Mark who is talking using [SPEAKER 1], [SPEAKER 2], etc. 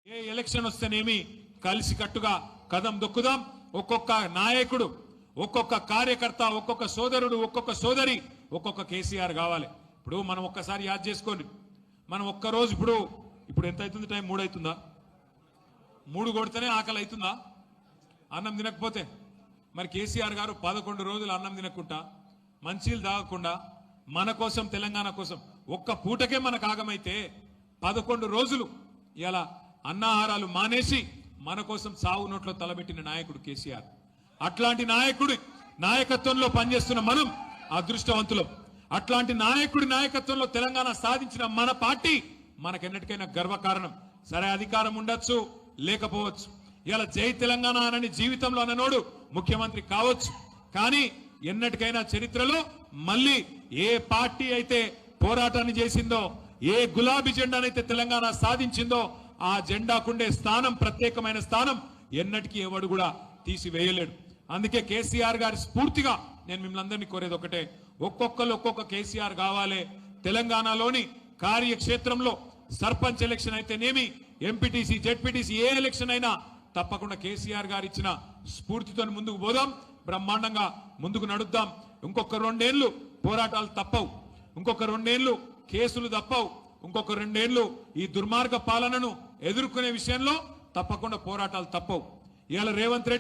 [SPEAKER 1] ఏ election వస్తేనేమి కలిసి కట్టుగా కదం దొక్కుదాం. ఒక్కొక్క నాయకుడు, ఒక్కొక్క కార్యకర్త, ఒక్కొక్క సోదరుడు, ఒక్కొక్క సోదరి, ఒక్కొక్క కేసీఆర్ కావాలి. ఇప్పుడు మనం ఒక్కసారి యాద్ చేసుకోండి. మనం ఒక్కరోజు ఇప్పుడు ఎంత అవుతుంది? టైం 3 అవుతుందా? 3 కొడితేనే ఆకలి అవుతుందా? అన్నం తినకపోతే మరి కేసీఆర్ గారు 11 రోజులు అన్నం తినకుండా, మంచిలు తాగకుండా, మన కోసం, తెలంగాణ కోసం ఒక్క పూటకే మనకు ఆగమైతే 11 రోజులు ఇలా అన్నాహారాలు మానేసి మన కోసం సావు నోట్లో తలబెట్టిన నాయకుడు కేసీఆర్. అట్లాంటి నాయకుడి నాయకత్వంలో పనిచేస్తున్న మనం అదృష్టవంతులం. అట్లాంటి నాయకుడి నాయకత్వంలో తెలంగాణ సాధించిన మన పార్టీ మనకెన్నటికైనా గర్వకారణం. సరే, అధికారం ఉండొచ్చు, లేకపోవచ్చు. ఇలా జై తెలంగాణ అనని జీవితంలో అన్ననోడు ముఖ్యమంత్రి కావచ్చు. కానీ ఎన్నటికైనా చరిత్రలో మళ్ళీ ఏ పార్టీ అయితే పోరాటాన్ని చేసిందో, ఏ గులాబీ జెండానైతే తెలంగాణ సాధించిందో ఆ జెండాకుండే స్థానం, ప్రత్యేకమైన స్థానం ఎన్నటికీ ఎవడు కూడా తీసివేయలేడు. అందుకే కేసీఆర్ గారి స్ఫూర్తిగా నేను మిమ్మల్ని అందరినీ కోరేది ఒకటే, ఒక్కొక్కరు ఒక్కొక్క కేసీఆర్ కావాలి. తెలంగాణలోని కార్యక్షేత్రంలో సర్పంచ్ ఎలక్షన్ అయితేనేమి, ఎంపీటీసీ, జెడ్పీటీసీ, ఏ ఎలక్షన్ అయినా తప్పకుండా కేసీఆర్ గారు ఇచ్చిన స్ఫూర్తితో ముందుకు పోదాం, బ్రహ్మాండంగా ముందుకు నడుద్దాం. ఇంకొక 2 ఏళ్లు పోరాటాలు తప్పవు, ఇంకొక 2 ఏళ్లు కేసులు తప్పవు, ఇంకొక 2 ఏళ్లు ఈ దుర్మార్గ పాలనను ఎదుర్కొనే విషయంలో తప్పకుండా పోరాటాలు తప్పవు. ఇవాళ రేవంత్ రెడ్డి